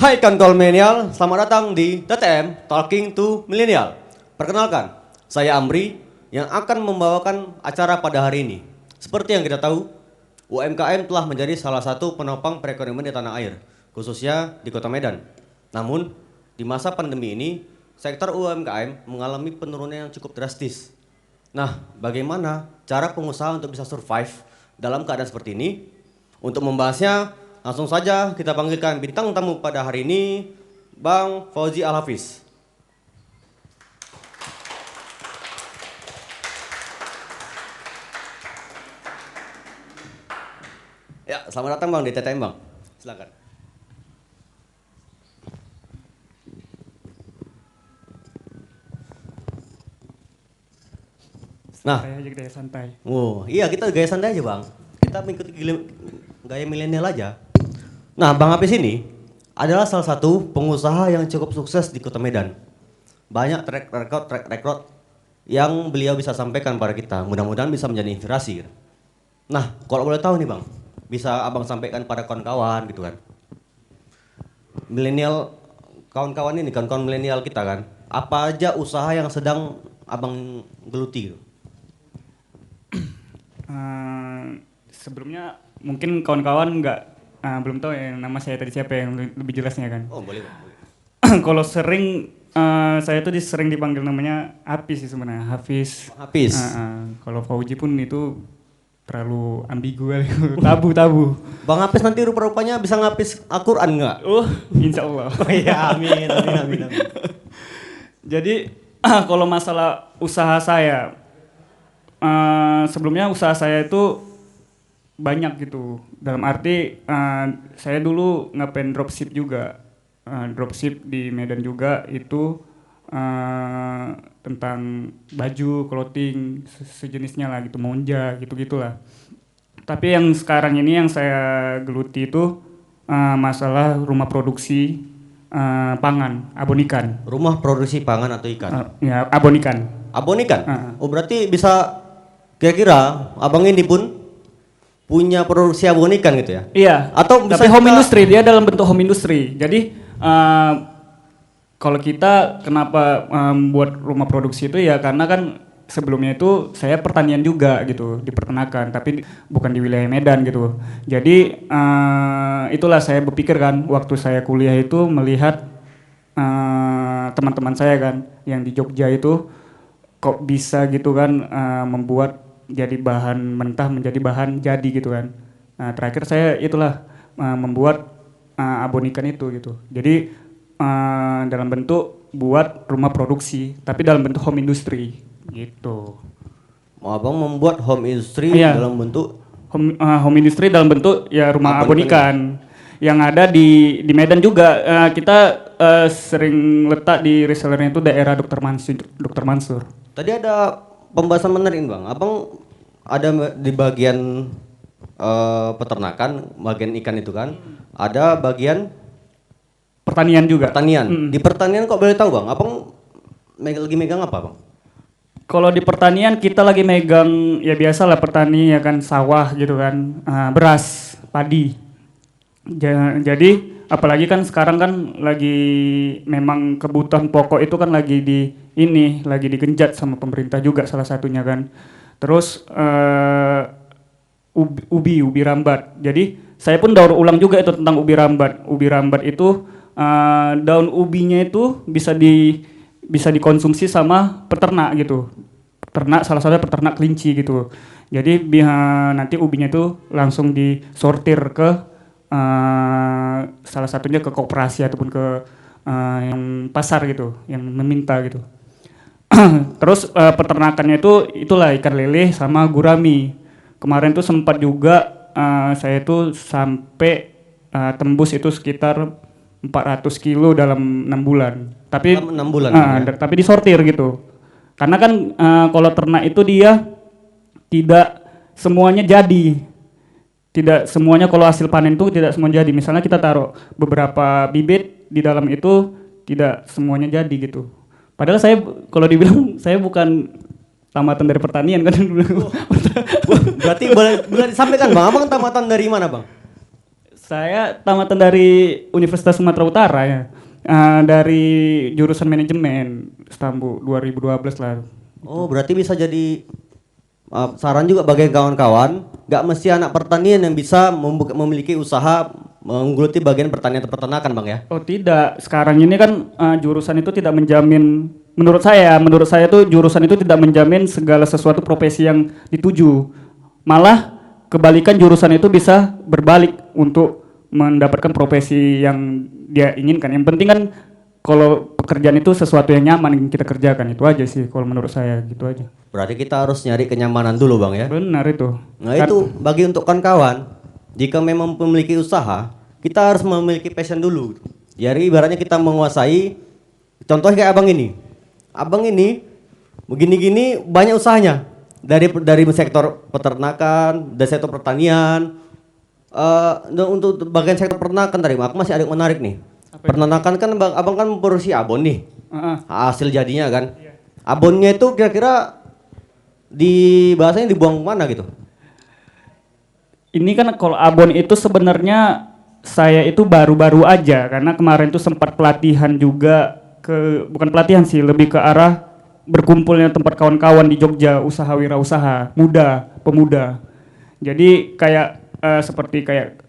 Hai kawan-kawan milenial, selamat datang di TTM Talking to Millennial. Perkenalkan, saya Amri yang akan membawakan acara pada hari ini. Seperti yang kita tahu, UMKM telah menjadi salah satu penopang perekonomian di tanah air, khususnya di Kota Medan. Namun, di masa pandemi ini, sektor UMKM mengalami penurunan yang cukup drastis. Nah, bagaimana cara pengusaha untuk bisa survive dalam keadaan seperti ini? Untuk membahasnya, langsung saja kita panggilkan bintang tamu pada hari ini, Bang Fauzi Al-Hafiz. Ya, selamat datang Bang di TTM Bang. Silakan. Nah, Santai aja, gaya santai. oh iya kita gaya santai aja Bang. Kita mengikuti gaya milenial aja. Nah, Bang Hafiz ini adalah salah satu pengusaha yang cukup sukses di Kota Medan. Banyak track record yang beliau bisa sampaikan pada kita. Mudah-mudahan bisa menjadi inspirasi. Nah, kalau boleh tahu nih Bang, bisa Abang sampaikan pada kawan-kawan gitu kan. Milenial, kawan-kawan ini, kawan-kawan milenial kita kan. Apa aja usaha yang sedang Abang geluti gitu? Sebelumnya mungkin kawan-kawan belum tahu ya nama saya tadi siapa yang lebih jelasnya kan. Oh boleh Bang. Boleh. Kalau sering saya tuh sering dipanggil namanya Hafiz sih sebenarnya, Hafiz. Hafiz. Kalau Fauji pun itu terlalu ambigu kali. Tabu. Bang Hafiz nanti rupa-rupanya bisa ngapis Al-Quran nggak? Insya Allah. Oh iya, amin. Jadi kalau masalah usaha saya, sebelumnya usaha saya itu banyak gitu. Dalam arti saya dulu ngapain dropship juga, dropship di Medan juga itu tentang baju, clothing, sejenisnya lah gitu, monja gitu-gitulah. Tapi yang sekarang ini yang saya geluti itu masalah rumah produksi pangan, abon ikan. Rumah produksi pangan atau ikan? Ya, abon ikan. Abon ikan? Oh berarti bisa kira-kira abang ini pun punya produksi abon ikan gitu ya? Iya. Atau bisa tapi home industry, dia dalam bentuk home industry. Jadi kalau kita kenapa buat rumah produksi itu ya karena kan sebelumnya itu saya pertanian juga gitu, di peternakan, tapi bukan di wilayah Medan gitu. Jadi itulah saya berpikir kan waktu saya kuliah itu melihat teman-teman saya kan yang di Jogja itu kok bisa gitu kan membuat jadi bahan mentah menjadi bahan jadi gitu kan. Nah, terakhir saya itulah membuat abon ikan itu gitu. Jadi dalam bentuk buat rumah produksi, tapi dalam bentuk home industry gitu. Abang membuat home industry dalam bentuk home industry dalam bentuk ya rumah abon ikan. Yang ada di Medan juga kita sering letak di resellernya itu daerah Dr. Mansur. Tadi ada pembahasan menarik Bang. Abang ada di bagian peternakan, bagian ikan itu kan. Ada bagian pertanian juga. Pertanian. Di pertanian kok boleh tahu Bang? Abang lagi megang apa Bang? Kalau di pertanian kita lagi megang ya biasa lah petani ya kan, sawah gitu kan, beras, padi. Jadi apalagi kan sekarang kan lagi memang kebutuhan pokok itu kan lagi digenjot sama pemerintah juga salah satunya kan. Terus ubi rambat. Jadi saya pun daur ulang juga itu tentang ubi rambat. Ubi rambat itu daun ubinya itu bisa dikonsumsi sama peternak gitu. Peternak salah satunya peternak kelinci gitu. Jadi nanti ubinya itu langsung disortir ke salah satunya ke koperasi ataupun ke yang pasar gitu, yang meminta gitu. Terus peternakannya itulah ikan lele sama gurami. Kemarin tuh sempat juga saya tuh sampai tembus itu sekitar 400 kilo dalam 6 bulan. Tapi 6 bulan tapi disortir gitu. Karena kan kalau ternak itu dia tidak semuanya jadi. Tidak semuanya kalau hasil panen itu tidak semua jadi. Misalnya kita taruh beberapa bibit di dalam itu tidak semuanya jadi gitu. Padahal saya kalau dibilang saya bukan tamatan dari pertanian kan. Berarti boleh disampaikan Bang, Abang tamatan dari mana Bang? Saya tamatan dari Universitas Sumatera Utara ya. Dari jurusan manajemen Istanbul 2012 lah. Oh, berarti bisa jadi saran juga bagi kawan-kawan, nggak mesti anak pertanian yang bisa memiliki usaha menggeluti bagian pertanian atau peternakan, Bang ya? Oh tidak, sekarang ini kan jurusan itu tidak menjamin, menurut saya tuh jurusan itu tidak menjamin segala sesuatu profesi yang dituju. Malah kebalikan jurusan itu bisa berbalik untuk mendapatkan profesi yang dia inginkan. Yang penting kan kalau pekerjaan itu sesuatu yang nyaman yang kita kerjakan, itu aja sih kalau menurut saya, gitu aja. Berarti kita harus nyari kenyamanan dulu, Bang ya? Benar itu. Nah itu bagi untuk kawan-kawan, jika memang memiliki usaha, kita harus memiliki passion dulu. Jadi ibaratnya kita menguasai, contohnya kayak abang ini begini-gini banyak usahanya, dari sektor peternakan, dari sektor pertanian. Untuk bagian sektor peternakan tadi, aku masih ada yang menarik nih. Peternakan kan abang kan memproduksi abon nih, hasil jadinya kan. Abonnya itu kira-kira bahasanya dibuang kemana gitu? Ini kan kalau abon itu sebenarnya saya itu baru-baru aja, karena kemarin itu sempat pelatihan juga, bukan pelatihan sih, lebih ke arah berkumpulnya tempat kawan-kawan di Jogja, usaha wirausaha pemuda. Jadi kayak seperti kayak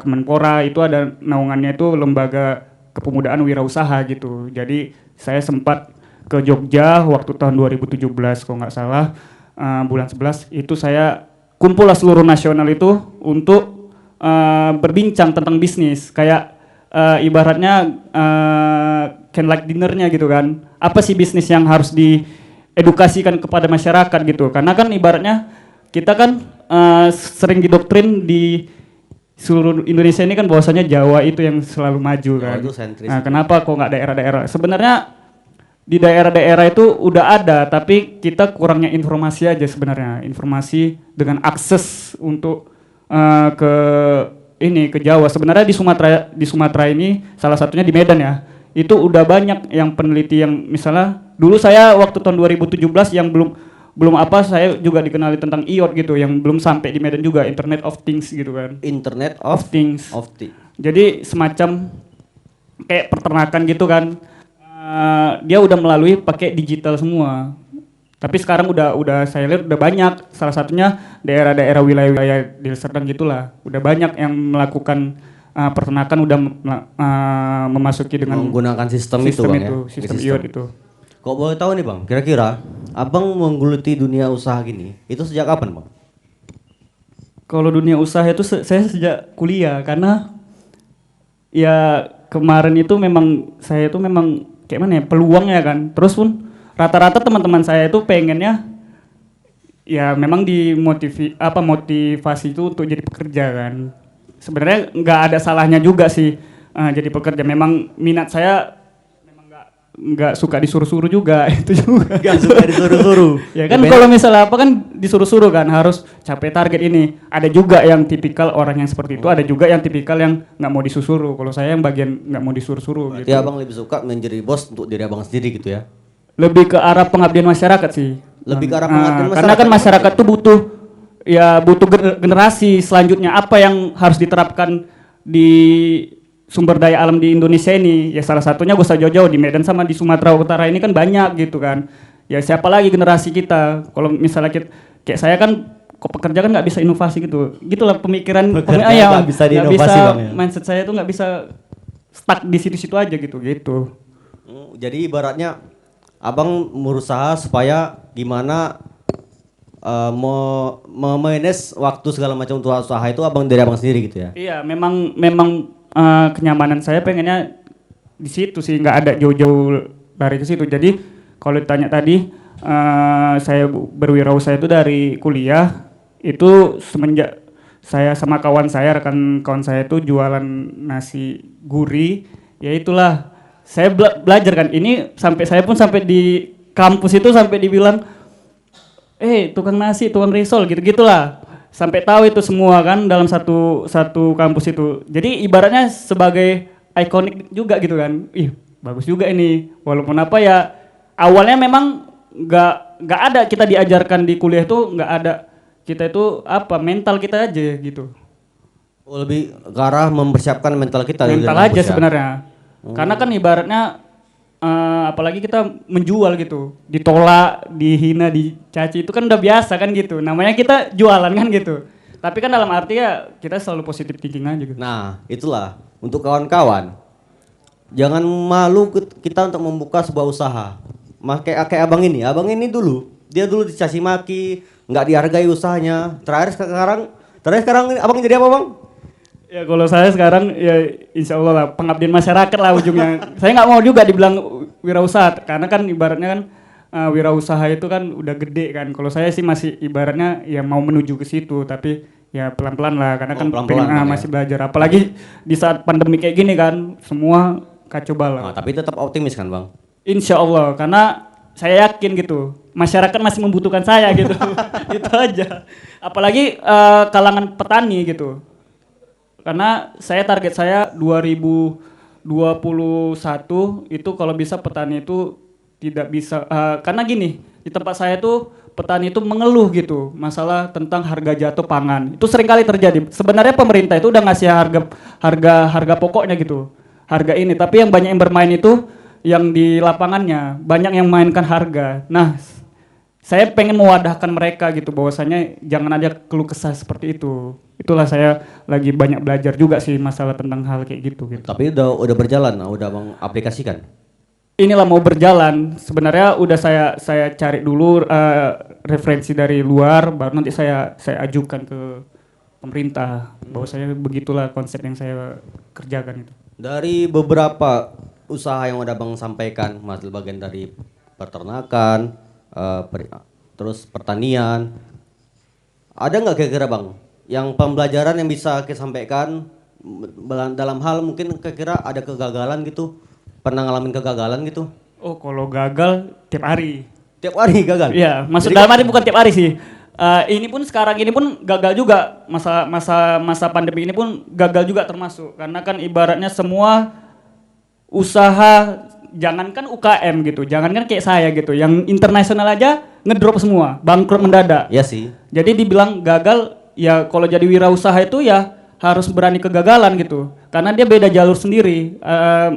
Kemenpora itu ada naungannya itu lembaga kepemudaan wirausaha gitu. Jadi saya sempat ke Jogja waktu tahun 2017 kalau nggak salah, bulan 11 itu saya kumpul lah seluruh nasional itu untuk berbincang tentang bisnis, kayak ibaratnya candlelight dinnernya gitu kan. Apa sih bisnis yang harus diedukasikan kepada masyarakat gitu, karena kan ibaratnya kita kan sering didoktrin di seluruh Indonesia ini kan bahwasanya Jawa itu yang selalu maju kan. Itu sentris. Nah, kenapa kok nggak daerah-daerah? Sebenarnya di daerah-daerah itu udah ada, tapi kita kurangnya informasi aja sebenarnya. Informasi dengan akses untuk ke Jawa. Sebenarnya di Sumatera ini salah satunya di Medan ya. Itu udah banyak yang peneliti yang misalnya dulu saya waktu tahun 2017 yang belum apa, saya juga dikenali tentang IoT gitu, yang belum sampai di Medan juga, Internet of Things gitu kan. Internet of Things. Jadi semacam kayak peternakan gitu kan. Dia udah melalui pakai digital semua. Tapi sekarang udah saya lihat udah banyak, salah satunya daerah-daerah wilayah di Serdang gitulah. Udah banyak yang melakukan peternakan, udah memasuki dengan menggunakan sistem itu, Bang, ya? Sistem IoT itu. Kok boleh tahu nih, Bang, kira-kira abang menggeluti dunia usaha gini itu sejak kapan, Bang? Kalau dunia usaha itu saya sejak kuliah, karena ya kemarin itu memang saya itu memang kayak mana ya, peluangnya kan. Terus pun rata-rata teman-teman saya itu pengennya ya memang motivasi itu untuk jadi pekerja kan. Sebenarnya nggak ada salahnya juga sih jadi pekerja. Memang minat saya nggak suka disuruh-suruh juga. Itu juga Nggak suka disuruh-suruh. ya kan, kalau misalnya apa kan disuruh-suruh kan, harus capai target ini. Ada juga yang tipikal orang yang seperti itu, ada juga yang tipikal yang nggak mau disuruh-suruh. Kalau saya yang bagian nggak mau disuruh-suruh gitu. Jadi abang lebih suka menjadi bos untuk diri abang sendiri gitu ya? Lebih ke arah pengabdian masyarakat sih. Lebih ke arah pengabdian masyarakat. Karena kan masyarakat tuh butuh generasi selanjutnya, apa yang harus diterapkan di sumber daya alam di Indonesia ini. Ya salah satunya gak usah jauh-jauh, di Medan sama di Sumatera Utara ini kan banyak gitu kan. Ya siapa lagi generasi kita, kalau misalnya kayak saya kan kok pekerja kan nggak bisa inovasi gitu. Gitulah pemikiran nggak bisa diinovasi, Bang, ya? Mindset saya tuh nggak bisa stuck di situ-situ aja gitu. Jadi ibaratnya abang berusaha supaya gimana memanage waktu segala macam untuk usaha itu abang dari abang sendiri gitu ya? Iya, memang kenyamanan saya pengennya di situ sih, nggak ada jauh-jauh dari ke situ. Jadi kalau ditanya tadi, saya berwirausaha itu dari kuliah, itu semenjak saya sama rekan kawan saya itu jualan nasi gurih, ya itulah saya belajar kan. Ini saya pun sampai di kampus itu sampai dibilang, tukang nasi, tukang risol gitu-gitulah. Sampai tahu itu semua kan dalam satu kampus itu. Jadi ibaratnya sebagai ikonik juga gitu kan. Bagus juga ini. Walaupun apa ya, awalnya memang nggak ada kita diajarkan di kuliah itu, nggak ada. Kita itu mental kita aja gitu. Lebih ke arah mempersiapkan mental kita. Mental dalam aja persiapan. sebenarnya. Karena kan ibaratnya apalagi kita menjual gitu, ditolak, dihina, dicaci itu kan udah biasa kan gitu. Namanya kita jualan kan gitu. Tapi kan dalam arti ya kita selalu positif thinking aja gitu. Nah, itulah untuk kawan-kawan. Jangan malu kita untuk membuka sebuah usaha. Kayak abang ini dulu, dia dulu dicaci maki, nggak dihargai usahanya. Terakhir sekarang abang jadi apa bang? Ya kalau saya sekarang ya insya Allah lah pengabdian masyarakat lah ujungnya. Saya nggak mau juga dibilang wirausaha karena kan ibaratnya kan wirausaha itu kan udah gede kan. Kalau saya sih masih ibaratnya ya mau menuju ke situ tapi ya pelan-pelan lah karena kan pelan-pelan kan ya. masih belajar. Apalagi di saat pandemi kayak gini kan semua kacau balau. Nah, tapi tetap optimis kan bang? Insya Allah karena saya yakin gitu masyarakat masih membutuhkan saya gitu. Itu aja. Apalagi kalangan petani gitu. Karena target saya 2021 itu kalau bisa petani itu tidak bisa karena gini di tempat saya tuh petani itu mengeluh gitu masalah tentang harga jatuh pangan itu seringkali terjadi. Sebenarnya pemerintah itu udah ngasih harga pokoknya gitu harga ini tapi yang banyak yang bermain itu yang di lapangannya banyak yang mainkan harga. Nah saya pengen mewadahkan mereka gitu bahwasanya jangan ada keluh kesah seperti itu. Itulah saya lagi banyak belajar juga sih masalah tentang hal kayak gitu. Tapi udah berjalan, udah bang aplikasikan. Inilah mau berjalan. Sebenarnya udah saya cari dulu referensi dari luar, baru nanti saya ajukan ke pemerintah. Bahwasanya begitulah konsep yang saya kerjakan itu. Dari beberapa usaha yang udah bang sampaikan, mas bagian dari peternakan, terus pertanian, ada nggak kira-kira bang yang pembelajaran yang bisa kita sampaikan dalam hal mungkin kira-kira ada kegagalan gitu, pernah ngalamin kegagalan gitu? Oh kalau gagal tiap hari. Tiap hari gagal? Iya, maksud dalam arti bukan tiap hari sih. Ini pun sekarang ini pun gagal juga masa pandemi ini pun gagal juga termasuk karena kan ibaratnya semua usaha jangankan UKM gitu, jangankan kayak saya gitu, yang internasional aja ngedrop semua, bangkrut mendadak. Iya sih. Jadi dibilang gagal, ya kalau jadi wirausaha itu ya harus berani kegagalan gitu, karena dia beda jalur sendiri,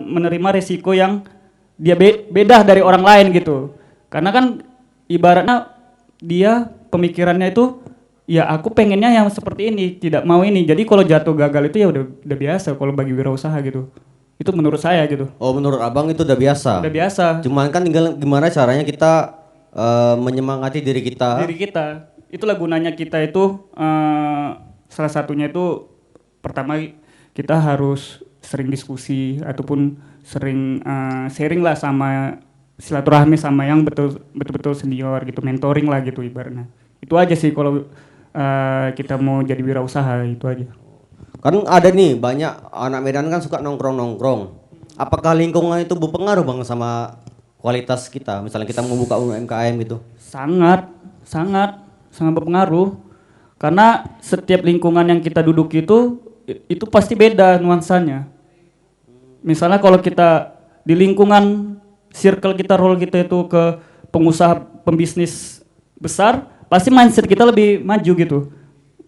menerima resiko yang dia beda dari orang lain gitu. Karena kan ibaratnya dia pemikirannya itu, ya aku pengennya yang seperti ini, tidak mau ini. Jadi kalau jatuh gagal itu ya udah biasa kalau bagi wirausaha gitu. Itu menurut saya gitu. Oh menurut abang itu udah biasa? Udah biasa. Cuman kan tinggal gimana caranya kita menyemangati diri kita. Diri kita. Itulah gunanya kita itu salah satunya itu pertama kita harus sering diskusi ataupun sering sharing lah sama silaturahmi sama yang betul-betul senior gitu, mentoring lah gitu ibaratnya. Itu aja sih kalau kita mau jadi wirausaha itu aja. Kan ada nih banyak anak Medan kan suka nongkrong-nongkrong. Apakah lingkungan itu berpengaruh bang sama kualitas kita? Misalnya kita mau buka UMKM gitu. Sangat berpengaruh. Karena setiap lingkungan yang kita duduk itu pasti beda nuansanya. Misalnya kalau kita di lingkungan circle kita, role kita itu ke pengusaha pembisnis besar, pasti mindset kita lebih maju gitu.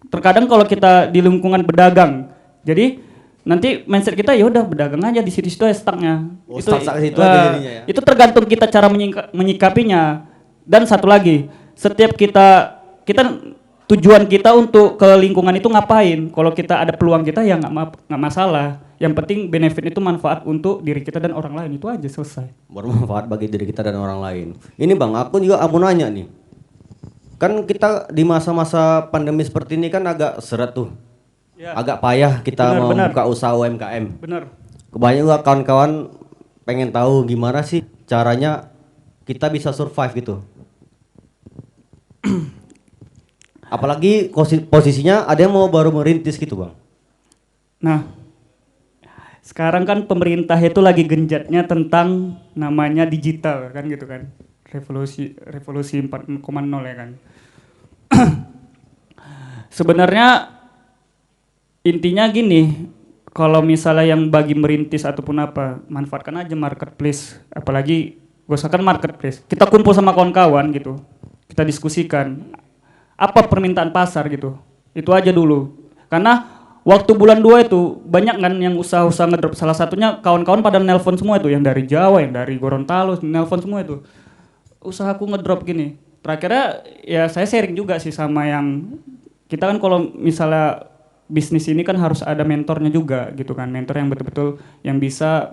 Terkadang kalau kita di lingkungan pedagang, jadi nanti mindset kita ya udah berdagang aja di situ-situ aja stucknya. Oh, stuck situ aja jadinya ya. Itu tergantung kita cara menyikapinya. Dan satu lagi, setiap kita tujuan kita untuk ke lingkungan itu ngapain? Kalau kita ada peluang kita ya nggak masalah. Yang penting benefit itu manfaat untuk diri kita dan orang lain, itu aja selesai. Bermanfaat bagi diri kita dan orang lain. Ini bang, aku juga mau nanya nih. Kan kita di masa-masa pandemi seperti ini kan agak seret tuh. Ya. Agak payah kita mau buka usaha UMKM. Bener. Kebanyakan juga kawan-kawan pengen tahu gimana sih caranya kita bisa survive gitu. Apalagi posisinya ada yang mau baru merintis gitu bang. Nah, sekarang kan pemerintah itu lagi genjatnya tentang namanya digital kan gitu kan. Revolusi 4.0 ya kan. Sebenarnya intinya gini, kalau misalnya yang bagi merintis ataupun apa, manfaatkan aja marketplace, apalagi usahakan marketplace. Kita kumpul sama kawan-kawan gitu, kita diskusikan apa permintaan pasar gitu. Itu aja dulu. Karena waktu bulan 2 itu banyak kan yang usaha-usaha ngedrop. Salah satunya kawan-kawan pada nelpon semua itu, yang dari Jawa, yang dari Gorontalo, nelpon semua itu. Usahaku ngedrop gini. Terakhirnya ya saya sharing juga sih sama yang kita kan kalau misalnya bisnis ini kan harus ada mentornya juga gitu kan. Mentor yang betul-betul yang bisa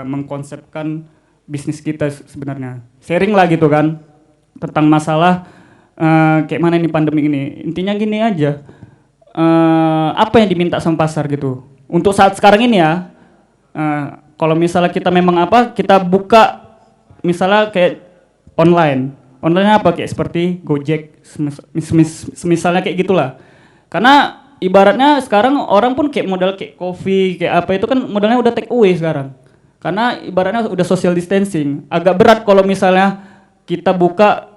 mengkonsepkan bisnis kita sebenarnya. Sharing lah gitu kan tentang masalah kayak mana ini pandemi ini. Intinya gini aja. Apa yang diminta sama pasar gitu. Untuk saat sekarang ini ya, kalau misalnya kita memang kita buka misalnya kayak online apa kayak seperti Gojek, misalnya kayak gitulah. Karena ibaratnya sekarang orang pun kayak modal kayak coffee, kayak apa itu kan modalnya udah take away sekarang. Karena ibaratnya udah social distancing. Agak berat kalau misalnya kita buka,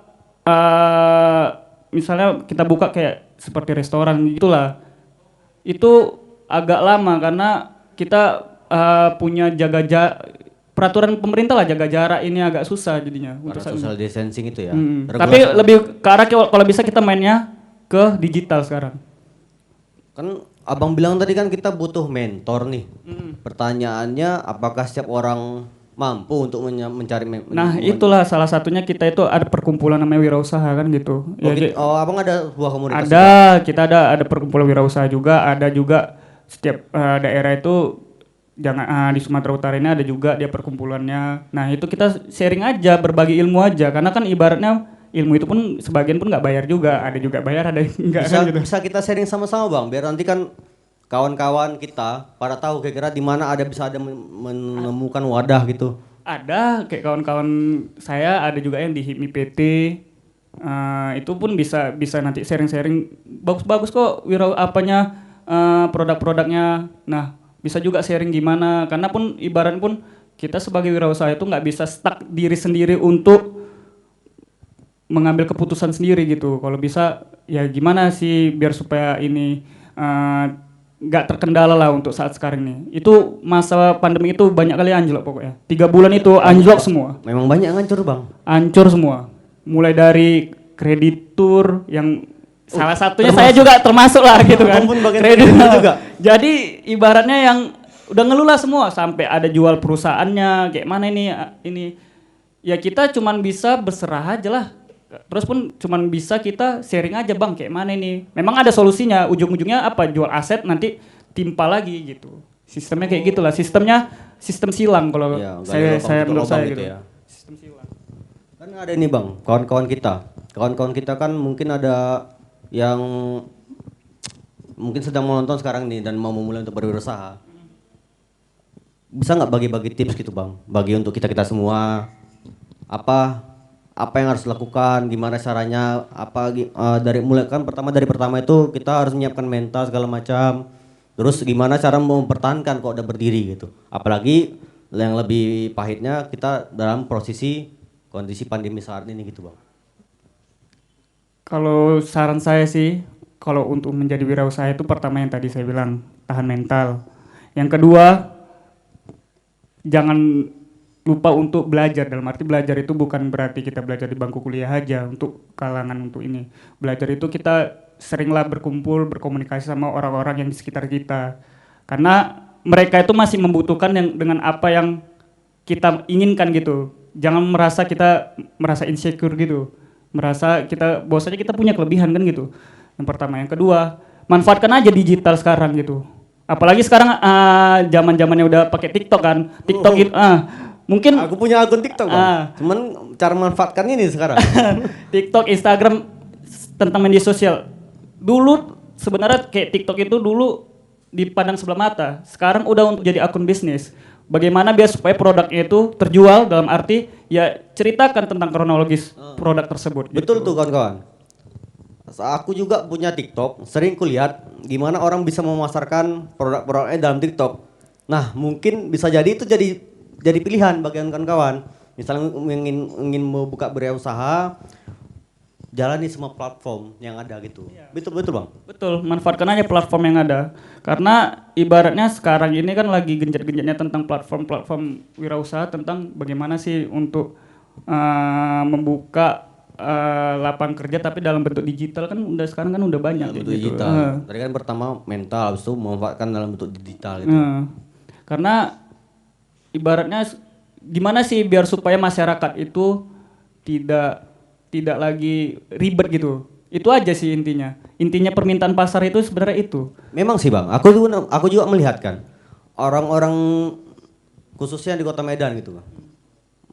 misalnya kita buka kayak seperti restoran gitulah. Itu agak lama karena kita punya peraturan pemerintah lah, jaga jarak ini agak susah jadinya untuk social distancing itu ya. Tapi lebih ke arah kalau bisa kita mainnya ke digital sekarang. Kan abang bilang tadi kan kita butuh mentor nih. Pertanyaannya apakah setiap orang mampu untuk mencari Nah itulah salah satunya, kita itu ada perkumpulan namanya wirausaha kan gitu. Abang ada sebuah komunitas? Kita ada perkumpulan wirausaha juga, ada juga setiap daerah itu. Jangan di Sumatera Utara ini ada juga dia perkumpulannya. Nah itu kita sharing aja, berbagi ilmu aja. Karena kan ibaratnya ilmu itu pun sebagian pun nggak bayar juga. Ada juga bayar, ada enggak kan gitu. Bisa kita sharing sama-sama bang, biar nanti kan kawan-kawan kita pada tahu kira-kira di mana bisa ada menemukan wadah gitu. Ada kayak kawan-kawan saya ada juga yang di HIPMI PT. Itu pun bisa nanti sharing-sharing. Bagus-bagus kok produk-produknya. Nah bisa juga sharing gimana, karena pun ibarat pun kita sebagai wirausaha itu nggak bisa stuck diri sendiri untuk mengambil keputusan sendiri gitu. Kalau bisa ya gimana sih biar supaya ini nggak terkendala lah untuk saat sekarang ini. Itu masa pandemi itu banyak kali anjlok pokoknya. 3 bulan itu anjlok semua. Memang banyak hancur bang? Hancur semua. Mulai dari kreditur yang salah satunya saya juga termasuk lah gitu kan. Kreditur juga. Jadi ibaratnya yang udah ngeluh lah semua, sampai ada jual perusahaannya kayak mana ini. Ya kita cuman bisa berserah aja lah. Terus pun cuman bisa kita sharing aja bang kayak mana ini. Memang ada solusinya, ujung-ujungnya jual aset nanti timpa lagi gitu. Sistemnya kayak gitulah, sistem silang kalau ya, saya menurut saya gitu. Ya. Sistem silang. Kan ada ini bang, kawan-kawan kita kan mungkin ada yang mungkin sedang menonton sekarang nih dan mau memulai untuk berwirausaha. Bisa nggak bagi-bagi tips gitu bang, bagi untuk kita semua, apa yang harus dilakukan, gimana caranya, dari pertama itu kita harus menyiapkan mental segala macam, terus gimana cara mempertahankan kok udah berdiri gitu, apalagi yang lebih pahitnya kita dalam kondisi pandemi saat ini gitu bang. Kalau saran saya sih, kalau untuk menjadi wirausaha itu pertama yang tadi saya bilang, tahan mental. Yang kedua, jangan lupa untuk belajar. Dalam arti belajar itu bukan berarti kita belajar di bangku kuliah aja untuk kalangan untuk ini. Belajar itu kita seringlah berkumpul, berkomunikasi sama orang-orang yang di sekitar kita. Karena mereka itu masih membutuhkan dengan apa yang kita inginkan gitu. Jangan kita merasa insecure gitu. Merasa bahwasanya kita punya kelebihan kan gitu. Yang pertama. Yang kedua, manfaatkan aja digital sekarang gitu. Apalagi sekarang zaman-zamannya udah pakai TikTok kan. TikTok itu mungkin aku punya akun TikTok bang. Cuman cara manfaatkan ini sekarang. TikTok, Instagram tentang media sosial. Dulu sebenarnya kayak TikTok itu dulu dipandang sebelah mata. Sekarang udah untuk jadi akun bisnis. Bagaimana biar supaya produknya itu terjual, dalam arti ya ceritakan tentang kronologis produk tersebut. Betul gitu. tuh kawan-kawan. Aku juga punya TikTok, sering kulihat gimana orang bisa memasarkan produk-produknya dalam TikTok. Nah mungkin bisa jadi itu jadi pilihan bagi kawan-kawan. Misalnya ingin membuka berwirausaha, jalani semua platform yang ada gitu. Iya. Betul bang. Betul, manfaatkan aja platform yang ada. Karena ibaratnya sekarang ini kan lagi genjat-genjatnya tentang platform wirausaha, tentang bagaimana sih untuk membuka lapangan kerja tapi dalam bentuk digital kan udah sekarang kan udah banyak Dalam kayak bentuk gitu. digital. Tadi kan pertama mental, habis itu memanfaatkan dalam bentuk digital gitu. Karena ibaratnya gimana sih biar supaya masyarakat itu tidak lagi ribet gitu. Itu aja sih intinya. Intinya permintaan pasar itu sebenarnya itu. Memang sih Bang, aku juga melihatkan orang-orang khususnya di Kota Medan gitu Bang.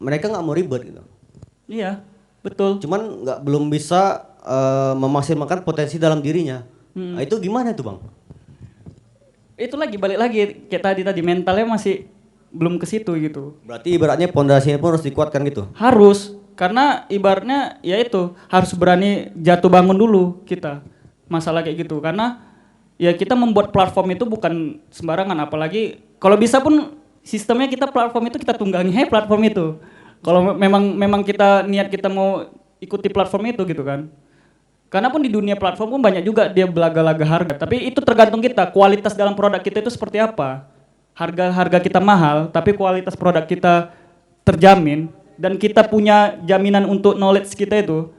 Mereka nggak mau ribet gitu. Iya, betul. Cuman belum bisa memaksimalkan potensi dalam dirinya. Nah, itu gimana itu Bang? Itu lagi balik lagi kayak tadi mentalnya masih belum ke situ gitu. Berarti ibaratnya pondasinya pun harus dikuatkan gitu. Harus, karena ibaratnya ya itu harus berani jatuh bangun dulu kita. Masalah kayak gitu karena ya kita membuat platform itu bukan sembarangan, apalagi kalau bisa pun sistemnya kita platform itu kita tunggangi platform itu. Kalau memang kita niat kita mau ikuti platform itu gitu kan. Karena pun di dunia platform pun banyak juga dia belaga-laga harga, tapi itu tergantung kita, kualitas dalam produk kita itu seperti apa. Harga kita mahal, tapi kualitas produk kita terjamin dan kita punya jaminan untuk knowledge kita itu,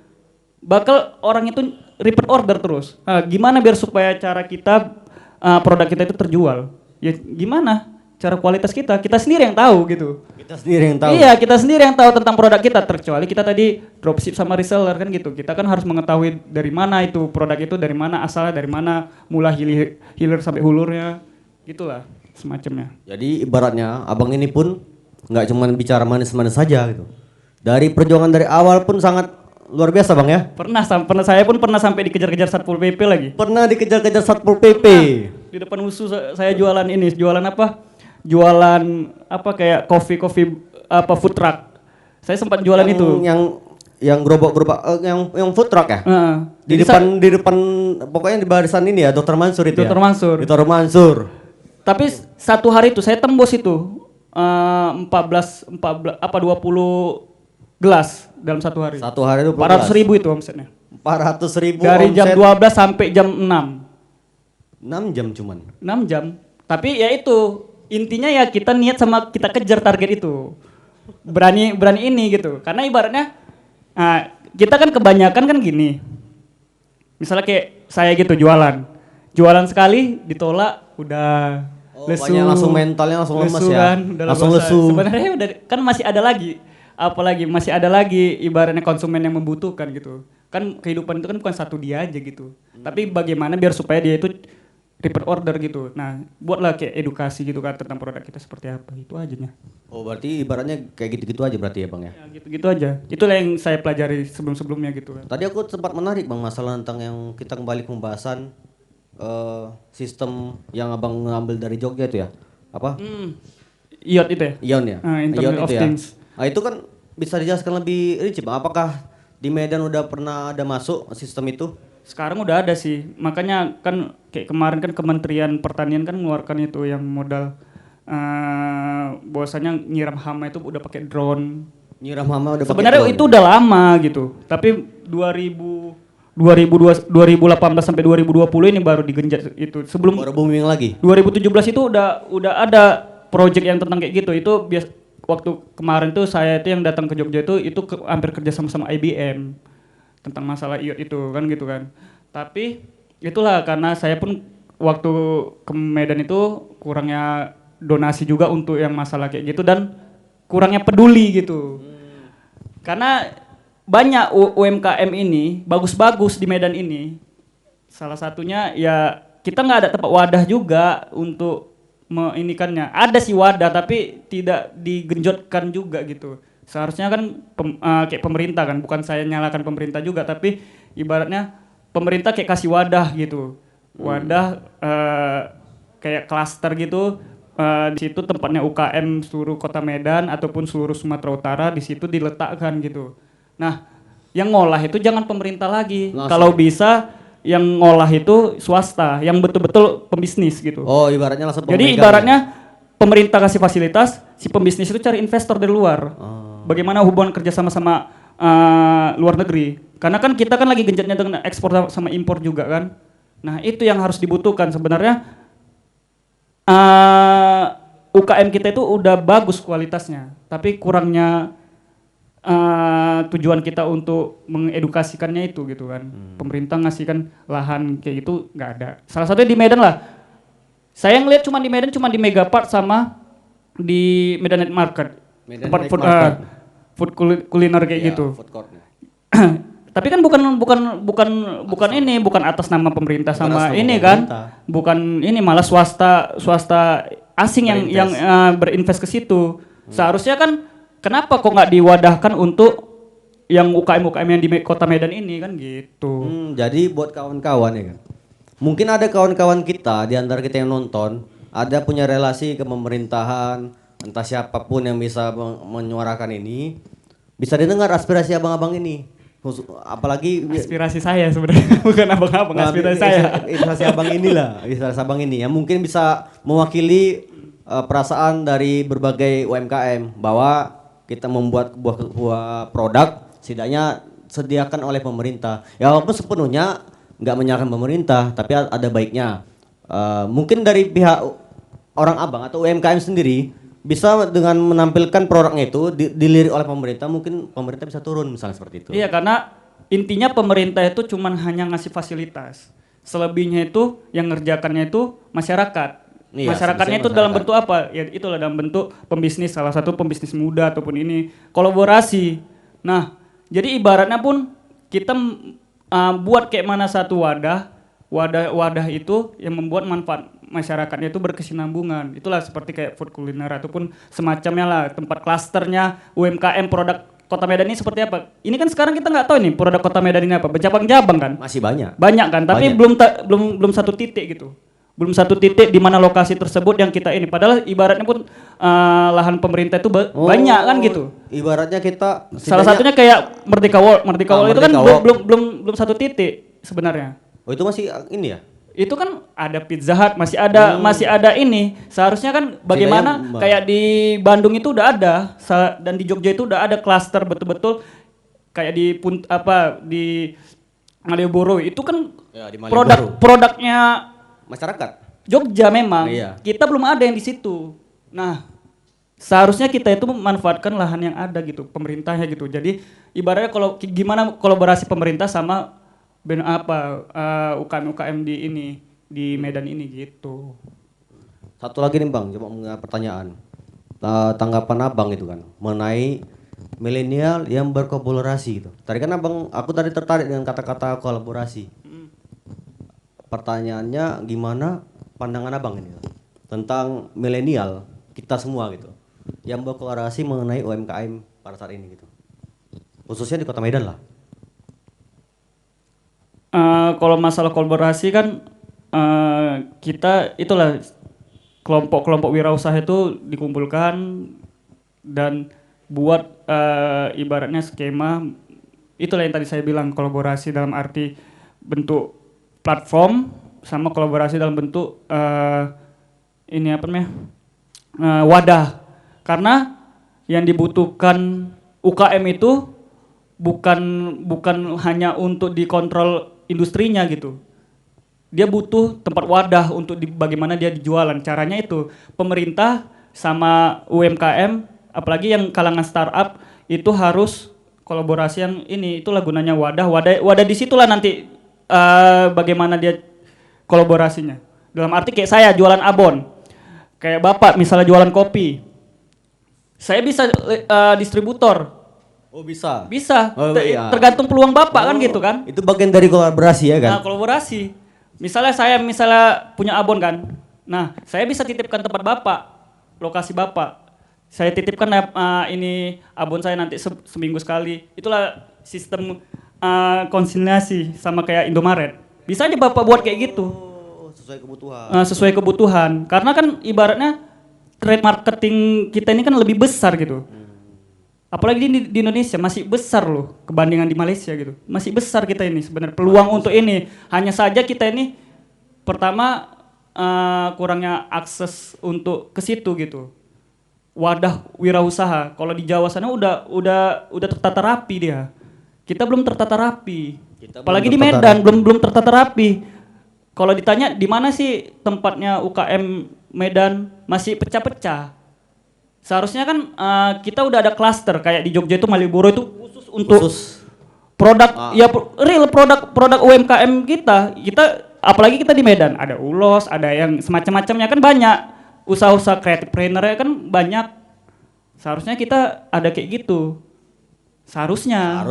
bakal orang itu repeat order terus. Nah, gimana biar supaya cara kita produk kita itu terjual? Ya gimana? Cara kualitas kita sendiri yang tahu gitu. Kita sendiri yang tahu. Iya, kita sendiri yang tahu tentang produk kita, terkecuali kita tadi dropship sama reseller kan gitu. Kita kan harus mengetahui dari mana itu produk itu, dari mana asalnya, dari mana mulai hilir sampai hulurnya. Gitulah semacamnya. Jadi ibaratnya abang ini pun nggak cuma bicara manis-manis saja gitu. Dari perjuangan dari awal pun sangat luar biasa Bang ya. Saya pun pernah sampai dikejar-kejar Satpol PP lagi. Pernah dikejar-kejar Satpol PP. Di depan usus saya jualan ini, jualan apa? Jualan apa kayak coffee apa food truck. Saya sempat jualan itu. Yang gerobak-gerobak yang food truck ya? Di depan pokoknya di barisan ini ya Dr. Mansur itu. Dr. Mansur. Dr. Mansur. Tapi satu hari itu saya tembus itu 20 gelas dalam satu hari. Satu hari itu 400.000 itu omsetnya. 400.000 Dari jam 12 sampai jam 6. 6 jam cuman. 6 jam. Tapi ya itu intinya ya kita niat sama kita kejar target itu. Berani ini gitu. Karena ibaratnya kita kan kebanyakan kan gini. Misalnya kayak saya gitu jualan. Jualan sekali ditolak udah lesu. Langsung mentalnya langsung lemes lesu ya. Kan, langsung lesu. Sebenarnya udah kan masih ada lagi. Apalagi masih ada lagi ibaratnya konsumen yang membutuhkan gitu. Kan kehidupan itu kan bukan satu dia aja gitu. Tapi bagaimana biar supaya dia itu repeat order gitu. Nah, buatlah kayak edukasi gitu kan tentang produk kita seperti apa. Itu aja nya. Oh, berarti ibaratnya kayak gitu-gitu aja berarti ya, Bang ya. Ya gitu-gitu aja. Itulah yang saya pelajari sebelum-sebelumnya gitu kan. Tadi aku sempat menarik Bang masalah tentang yang kita kembali ke pembahasan sistem yang Abang ngambil dari Jogja itu ya. Apa? IoT itu ya? Ion ya. Internet of itu ya. Things. Nah, itu kan bisa dijelaskan lebih rinci Bang. Apakah di Medan udah pernah ada masuk sistem itu? Sekarang udah ada sih, makanya kan kayak kemarin kan Kementerian Pertanian kan mengeluarkan itu yang modal bahwasanya nyiram hama itu udah pakai drone. Nyiram hama udah pakai Sebenarnya drone. itu udah lama gitu, tapi 2018 sampai 2020 ini baru digenjot itu. Sebelum baru booming lagi. 2017 itu udah ada project yang tentang kayak gitu. Itu waktu kemarin tuh saya itu yang datang ke Jogja itu hampir kerja sama IBM. Tentang masalah IoT itu kan gitu kan. Tapi itulah karena saya pun waktu ke Medan itu kurangnya donasi juga untuk yang masalah kayak gitu dan kurangnya peduli gitu. Karena banyak UMKM ini bagus-bagus di Medan ini. Salah satunya ya kita nggak ada tempat wadah juga untuk meinikannya. Ada sih wadah tapi tidak digenjotkan juga gitu. Seharusnya kan kayak pemerintah kan, bukan saya nyalakan pemerintah juga, tapi ibaratnya pemerintah kayak kasih wadah gitu, wadah kayak klaster gitu, di situ tempatnya UKM seluruh kota Medan ataupun seluruh Sumatera Utara di situ diletakkan gitu. Nah, yang ngolah itu jangan pemerintah lagi, kalau bisa yang ngolah itu swasta, yang betul-betul pembisnis gitu. Oh, ibaratnya langsung Jadi ibaratnya pemerintah kasih fasilitas, si pembisnis itu cari investor dari luar. Bagaimana hubungan kerja sama luar negeri? Karena kan kita kan lagi genjatnya dengan ekspor sama impor juga kan. Nah itu yang harus dibutuhkan sebenarnya. UKM kita itu udah bagus kualitasnya, tapi kurangnya tujuan kita untuk mengedukasikannya itu gitu kan. Pemerintah ngasihkan lahan kayak gitu nggak ada. Salah satunya di Medan lah. Saya ngeliat cuma di Medan cuma di Megapark sama di Medan Night Market. Medan Tempat Night food, Market. food kuliner kayak Iya, gitu. food court. Tapi kan bukan ini, bukan atas nama pemerintah Bukan sama atas nama ini kan. pemerintah. Bukan ini, malah swasta asing yang berinvest ke situ. Seharusnya kan kenapa kok nggak diwadahkan untuk yang UKM yang di Kota Medan ini kan gitu. Jadi buat kawan-kawan ya kan. Mungkin ada kawan-kawan kita di antara kita yang nonton ada punya relasi ke pemerintahan, entah siapapun yang bisa menyuarakan ini, bisa didengar aspirasi abang-abang ini. Apalagi Aspirasi saya sebenarnya bukan abang-abang, aspirasi saya. Aspirasi abang inilah, aspirasi abang ini yang mungkin bisa mewakili perasaan dari berbagai UMKM bahwa kita membuat sebuah produk setidaknya sediakan oleh pemerintah. Ya walaupun sepenuhnya nggak menyalahkan pemerintah, tapi ada baiknya. Mungkin dari pihak orang abang atau UMKM sendiri bisa dengan menampilkan produknya itu dilirik oleh pemerintah, mungkin pemerintah bisa turun misalnya seperti itu. Iya, karena intinya pemerintah itu cuman hanya ngasih fasilitas. Selebihnya itu yang ngerjakannya itu masyarakat. Iya, Masyarakatnya itu sebesar dalam masyarakat. bentuk apa? Ya itulah dalam bentuk pembisnis, salah satu pembisnis muda ataupun ini kolaborasi. Nah, jadi ibaratnya pun kita buat kayak mana satu wadah itu yang membuat manfaat masyarakatnya itu berkesinambungan. Itulah seperti kayak food kuliner ataupun semacamnya lah, tempat klasternya UMKM produk Kota Medan ini seperti apa. Ini kan sekarang kita nggak tahu nih produk Kota Medan ini apa, bercabang-cabang kan. Masih banyak. Banyak kan, tapi Banyak. belum satu titik gitu. Belum satu titik di mana lokasi tersebut yang kita ini. Padahal ibaratnya pun lahan pemerintah itu banyak kan gitu. Ibaratnya kita Salah setidaknya- satunya kayak Merdeka World. Merdeka World itu kan Merdeka World. belum satu titik sebenarnya. Oh itu masih ini ya? Itu kan ada Pizza Hut, masih ada ini. Seharusnya kan bagaimana Setidaknya, kayak di Bandung itu udah ada dan di Jogja itu udah ada klaster betul-betul kayak di Malioboro itu kan Ya, di Malioboro. produknya Masyarakat. Jogja memang. Iya. Kita belum ada yang di situ. Nah, seharusnya kita itu memanfaatkan lahan yang ada gitu, pemerintahnya gitu. Jadi ibaratnya kalau gimana kolaborasi pemerintah sama UKM di Medan ini gitu. Satu lagi nih Bang, coba pertanyaan. Tanggapan Abang itu kan mengenai milenial yang berkolaborasi gitu. Tadi kan aku tadi tertarik dengan kata-kata kolaborasi. Pertanyaannya gimana pandangan Abang ini tentang milenial kita semua gitu yang berkolaborasi mengenai UMKM pada saat ini gitu. Khususnya di Kota Medan lah. Kalau masalah kolaborasi kan kita itulah kelompok-kelompok wirausaha itu dikumpulkan dan buat ibaratnya skema, itulah yang tadi saya bilang, kolaborasi dalam arti bentuk platform sama kolaborasi dalam bentuk wadah. Karena yang dibutuhkan UKM itu bukan hanya untuk dikontrol industrinya gitu. Dia butuh tempat wadah untuk bagaimana dia dijualan. Caranya itu pemerintah sama UMKM, apalagi yang kalangan startup itu harus kolaborasi yang ini. Itulah gunanya wadah disitulah nanti bagaimana dia kolaborasinya. Dalam arti kayak saya jualan abon, kayak Bapak misalnya jualan kopi, saya bisa distributor. Oh bisa. Bisa. Oh, iya. Tergantung peluang Bapak kan gitu kan. Itu bagian dari kolaborasi ya kan? Nah, kolaborasi. Misalnya saya punya abon kan. Nah, saya bisa titipkan tempat Bapak, lokasi Bapak. Saya titipkan ini abon saya nanti seminggu sekali. Itulah sistem konsinyasi sama kayak Indomaret. Bisa aja Bapak buat kayak gitu. Oh, sesuai kebutuhan. Sesuai kebutuhan. Karena kan ibaratnya trade marketing kita ini kan lebih besar gitu. Apalagi di Indonesia masih besar loh kebandingan di Malaysia gitu. Masih besar kita ini sebenarnya peluang untuk ini. Hanya saja kita ini pertama kurangnya akses untuk ke situ gitu. Wadah wirausaha. Kalau di Jawa sana udah tertata rapi dia. Kita belum tertata rapi. Apalagi di Medan belum tertata rapi. Kalau ditanya di mana sih tempatnya UKM Medan, masih pecah-pecah. Seharusnya kan kita udah ada klaster kayak di Jogja itu Malioboro itu khusus untuk Khusus. produk real produk UMKM kita apalagi kita di Medan ada Ulos, ada yang semacam-macamnya kan banyak. Usaha-usaha kreatif trainer kan banyak. Seharusnya kita ada kayak gitu. Seharusnya.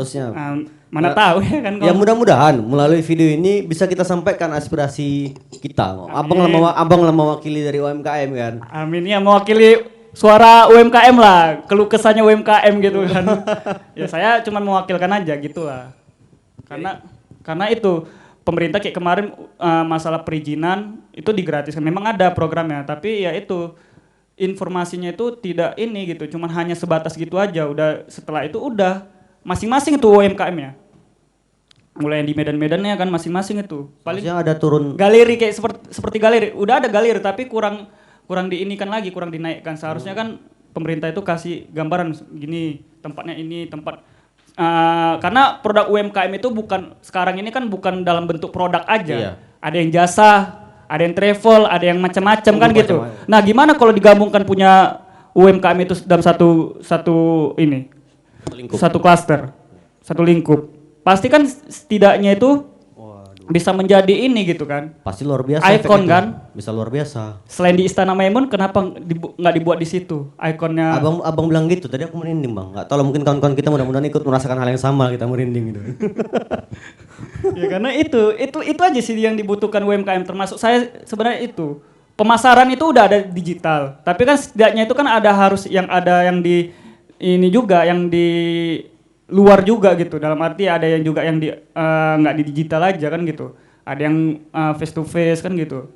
Mana tahu ya kan. Ya mudah-mudahan melalui video ini bisa kita sampaikan aspirasi kita. Abang lah mewakili dari UMKM kan. Amin ya, mewakili suara UMKM lah, keluh kesahnya UMKM gitu kan. Ya saya cuma mewakilkan aja gitu lah. Karena itu pemerintah kayak kemarin masalah perizinan itu digratiskan. Memang ada programnya, tapi ya itu informasinya itu tidak ini gitu, cuman hanya sebatas gitu aja. Udah setelah itu udah masing-masing itu UMKM ya. Mulai yang di Medan-Medannya kan masing-masing itu. Paling ada turun galeri kayak seperti galeri. Udah ada galeri tapi kurang diinikan lagi, kurang dinaikkan. Seharusnya kan pemerintah itu kasih gambaran gini, tempatnya ini, tempat karena produk UMKM itu sekarang ini kan bukan dalam bentuk produk aja. Iya. Ada yang jasa, ada yang travel, ada yang macam-macam kan gitu. Nah, gimana kalau digabungkan punya UMKM itu dalam satu klaster, satu lingkup. Pasti kan setidaknya itu bisa menjadi ini gitu kan. Pasti luar biasa. Ikon kan? Bisa luar biasa. Selain di Istana Maimun, kenapa nggak dibuat di situ ikonnya? Abang bilang gitu, tadi aku merinding bang. Nggak tahu mungkin kawan-kawan kita mudah-mudahan ikut merasakan hal yang sama, kita merinding gitu. Ya karena itu aja sih yang dibutuhkan UMKM, termasuk saya sebenarnya itu. Pemasaran itu udah ada digital, tapi kan setidaknya itu kan ada yang di ini juga, yang di luar juga gitu, dalam arti ada yang juga yang nggak di digital aja kan gitu, ada yang face to face kan gitu.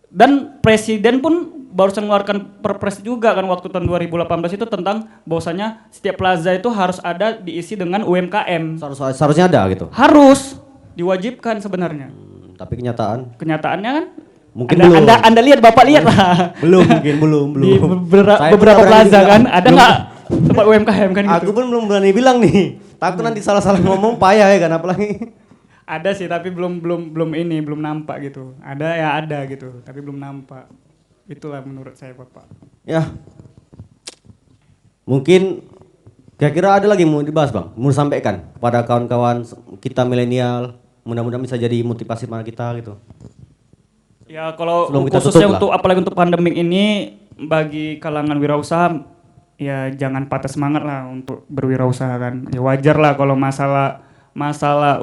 Dan presiden pun barusan mengeluarkan perpres juga kan waktu tahun 2018 itu tentang bahwasanya setiap plaza itu harus ada diisi dengan UMKM. Seharusnya ada gitu. Harus diwajibkan sebenarnya. Tapi kenyataannya kan mungkin belum. Anda lihat, Bapak lihat lah. belum. Di beberapa plaza kan ada nggak tempat UMKM kan gitu. Aku pun belum berani bilang nih. Takut nanti salah-salah ngomong payah ya kan, apalagi. Ada sih tapi belum nampak gitu. Ada gitu, tapi belum nampak. Itulah menurut saya Bapak. Ya. Mungkin kira-kira ada lagi mau dibahas Bang? Mau disampaikan pada kawan-kawan kita milenial, mudah-mudahan bisa jadi motivasi pada kita gitu. Ya kalau khususnya apalagi untuk pandemik ini, bagi kalangan wirausaha ya jangan patah semangat lah untuk berwirausaha kan. Ya wajar lah kalau masalah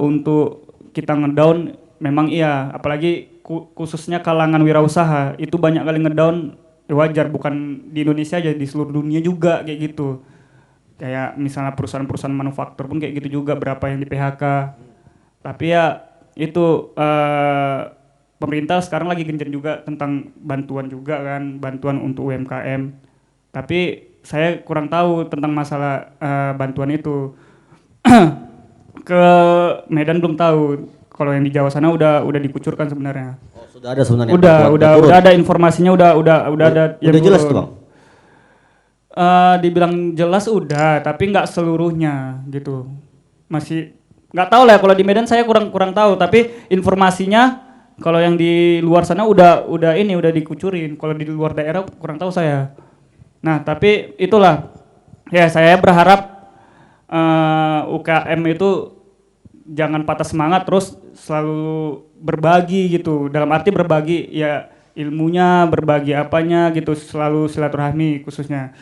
untuk kita ngedown memang iya, apalagi khususnya kalangan wirausaha itu banyak kali ngedown. Ya wajar, bukan di Indonesia aja, di seluruh dunia juga kayak gitu. Kayak misalnya perusahaan-perusahaan manufaktur pun kayak gitu juga, berapa yang di PHK. Tapi ya itu pemerintah sekarang lagi gencar juga tentang bantuan juga kan, bantuan untuk UMKM. Tapi saya kurang tahu tentang masalah bantuan itu. Ke Medan belum tahu. Kalau yang di Jawa sana udah dikucurkan sebenarnya. Oh, sudah ada sebenarnya. Udah ada informasinya, udah ada yang udah jelas tuh Bang. Dibilang jelas udah, tapi nggak seluruhnya gitu. Masih nggak tahu lah, kalau di Medan saya kurang tahu, tapi informasinya kalau yang di luar sana udah dikucurin. Kalau di luar daerah kurang tahu saya. Nah, tapi itulah. Ya, saya berharap UKM itu jangan patah semangat, terus selalu berbagi gitu. Dalam arti berbagi ya ilmunya, berbagi apanya gitu, selalu silaturahmi khususnya.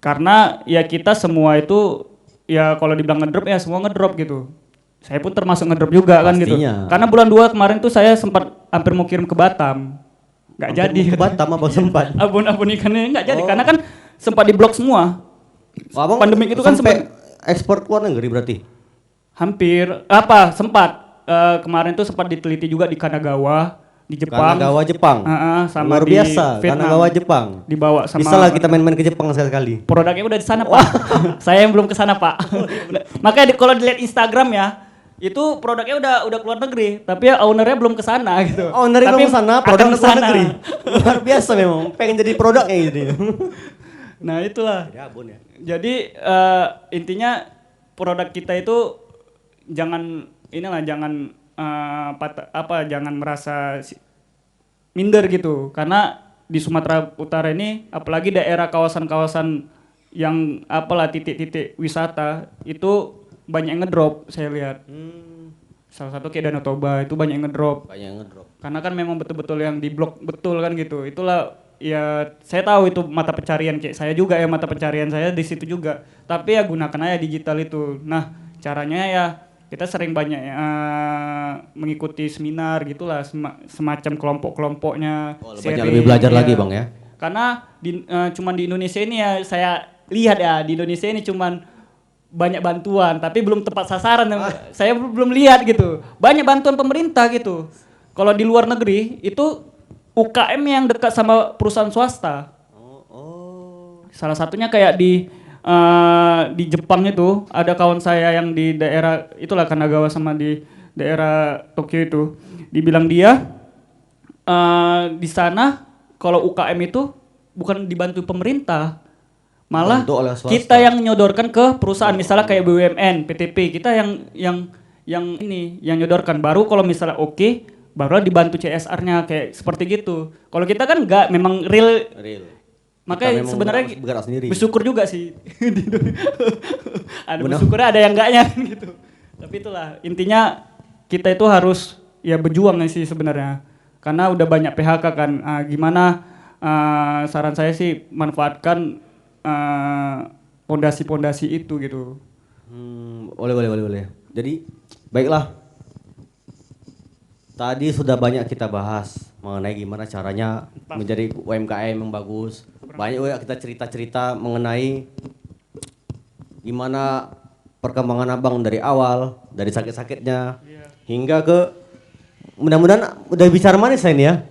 Karena ya kita semua itu ya kalau dibilang ngedrop ya semua ngedrop gitu. Saya pun termasuk ngedrop juga. Pastinya. Kan gitu. Karena bulan 2 kemarin tuh saya sempat hampir mau kirim ke Batam. Nggak jadi. Ke Batam apa sempat? Abon ikannya nggak jadi karena kan sempat diblok semua. Pandemik itu kan sempat ekspor keluar negeri berarti? Hampir sempat kemarin tuh sempat diteliti juga di Kanagawa di Jepang. Kanagawa Jepang. Sama luar biasa. Kanagawa Jepang. Dibawa sama. Bisa lah kita main-main ke Jepang sekali. Produknya udah di sana Pak. Saya yang belum ke sana Pak. Makanya kalau dilihat Instagram ya, itu produknya udah keluar negeri, tapi ya ownernya belum ke sana gitu. Ownernya belum ke sana, produk keluar negeri. Luar biasa memang. Pengen jadi produknya gitu. Nah itulah. Jadi intinya produk kita itu jangan jangan merasa minder gitu, karena di Sumatera Utara ini, apalagi daerah kawasan-kawasan yang apalah titik-titik wisata itu banyak yang ngedrop saya lihat. Salah satu kayak Danau Toba itu banyak yang ngedrop. Banyak yang ngedrop. Karena kan memang betul-betul yang di blok betul kan gitu. Itulah ya saya tahu itu mata pencarian kayak saya juga ya, mata pencarian saya di situ juga. Tapi ya gunakan aja digital itu. Nah, caranya ya kita sering banyak mengikuti seminar gitulah, semacam kelompok-kelompoknya. Banyak lebih belajar lagi Bang ya. Karena cuman di Indonesia ini ya saya lihat ya, di Indonesia ini cuman banyak bantuan tapi belum tepat sasaran. Saya belum lihat gitu. Banyak bantuan pemerintah gitu. Kalau di luar negeri itu UKM yang dekat sama perusahaan swasta. Salah satunya kayak di Jepang itu ada kawan saya yang di daerah itulah Kanagawa sama di daerah Tokyo itu. Dibilang dia di sana kalau UKM itu bukan dibantu pemerintah, malah kita yang menyodorkan ke perusahaan, misalnya kayak BUMN, PTP, kita yang nyodorkan. Baru kalau misalnya oke, baru dibantu CSR-nya kayak seperti gitu. Kalau kita kan enggak, memang real. Makanya sebenarnya bersyukur juga sih. Ada bersyukurnya, ada yang enggaknya gitu. Tapi itulah intinya, kita itu harus ya berjuang sih sebenarnya. Karena udah banyak PHK kan. Gimana saran saya sih manfaatkan pondasi-pondasi itu gitu. Boleh. Jadi baiklah. Tadi sudah banyak kita bahas mengenai gimana caranya menjadi UMKM yang bagus. Banyak juga kita cerita-cerita mengenai gimana perkembangan Abang dari awal, dari sakit-sakitnya hingga ke mudah-mudahan udah bicara manis ini ya.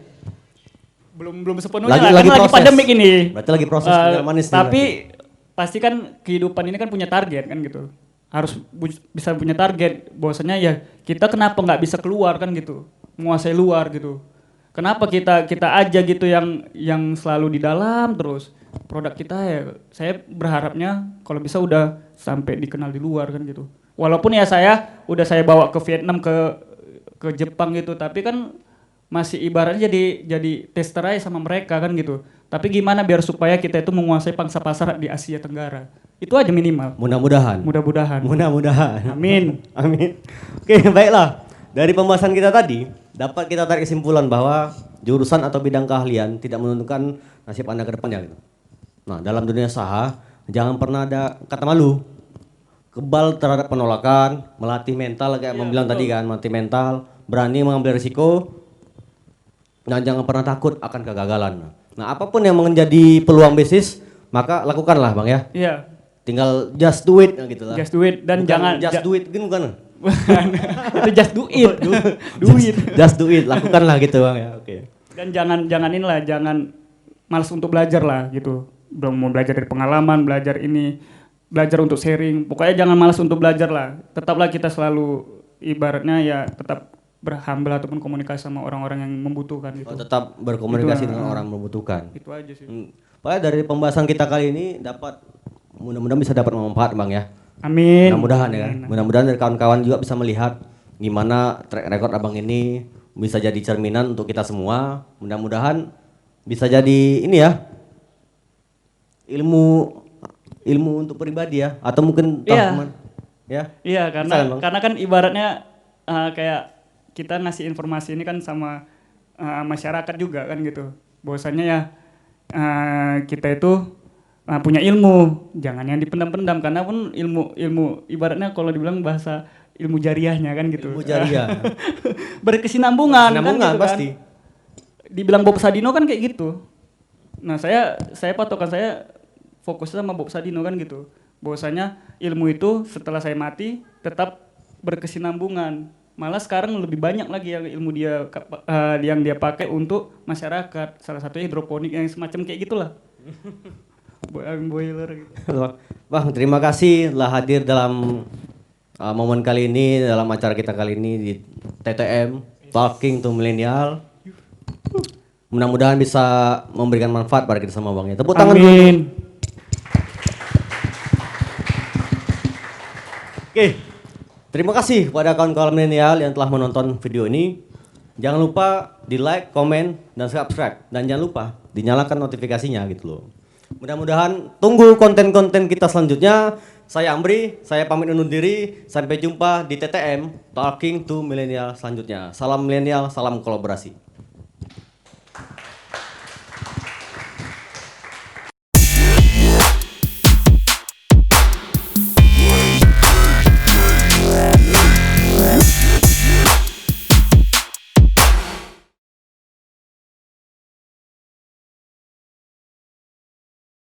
Belum sepenuhnya lagi pandemik ini. Berarti lagi proses bicara manis. Tapi pasti kan kehidupan ini kan punya target kan gitu. Harus bisa punya target bahwasanya ya kita kenapa nggak bisa keluar kan gitu, menguasai luar gitu. Kenapa kita aja gitu yang selalu di dalam terus produk kita ya, saya berharapnya kalau bisa udah sampai dikenal di luar kan gitu. Walaupun ya saya bawa ke Vietnam, ke Jepang gitu, tapi kan masih ibaratnya jadi tester aja sama mereka kan gitu. Tapi gimana biar supaya kita itu menguasai pangsa pasar di Asia Tenggara. Itu aja minimal. Mudah-mudahan. Amin. Oke, baiklah. Dari pembahasan kita tadi, dapat kita tarik kesimpulan bahwa jurusan atau bidang keahlian tidak menentukan nasib Anda ke depannya gitu. Nah, dalam dunia usaha, jangan pernah ada kata malu. Kebal terhadap penolakan, melatih mental kayak bilang tadi kan, melatih mental, berani mengambil risiko, dan jangan pernah takut akan kegagalan. Nah, apapun yang menjadi peluang bisnis, maka lakukanlah Bang ya. Iya. Tinggal just do it gitu lah. Just do it dan jangan just do it bukan. Itu just do it. Just do it, lakukanlah gitu Bang ya. Oke. Dan jangan malas untuk belajar lah gitu. Belum mau belajar dari pengalaman, belajar untuk sharing. Pokoknya jangan malas untuk belajar lah. Tetaplah kita selalu ibaratnya ya tetap berhambal ataupun komunikasi sama orang-orang yang membutuhkan gitu. Tetap berkomunikasi dengan orang membutuhkan. Itu aja sih. Padahal dari pembahasan kita kali ini mudah-mudahan bisa dapat manfaat Bang ya. Amin. Mudah-mudahan ya kan. Mudah-mudahan dari kawan-kawan juga bisa melihat gimana track record Abang ini bisa jadi cerminan untuk kita semua. Mudah-mudahan bisa jadi ini ya. Ilmu untuk pribadi ya atau mungkin teman. Ya. Iya, karena kan ibaratnya kayak kita ngasih informasi ini kan sama masyarakat juga kan gitu. Bahwasanya ya kita itu punya ilmu, jangan yang dipendam-pendam karena pun ilmu ibaratnya kalau dibilang bahasa ilmu jariahnya kan gitu. Ilmu jariah. Berkesinambungan kan gitu pasti. Kan. Dibilang Bob Sadino kan kayak gitu. Nah, saya patokan saya fokusnya sama Bob Sadino kan gitu. Bahwasanya ilmu itu setelah saya mati tetap berkesinambungan. Malah sekarang lebih banyak lagi yang ilmu yang dia pakai untuk masyarakat. Salah satunya hidroponik yang semacam kayak gitulah. Boiler gitu. Bang, terima kasih telah hadir dalam momen kali ini, dalam acara kita kali ini di TTM Talking to Millennial. Mudah-mudahan bisa memberikan manfaat pada kita semua Bang ya. Tepuk tangan dulu. Oke. Terima kasih kepada kawan-kawan milenial yang telah menonton video ini. Jangan lupa di like, komen, dan subscribe. Dan jangan lupa dinyalakan notifikasinya gitu loh. Mudah-mudahan tunggu konten-konten kita selanjutnya. Saya Amri, saya pamit undur diri. Sampai jumpa di TTM Talking to Millennial selanjutnya. Salam milenial, salam kolaborasi.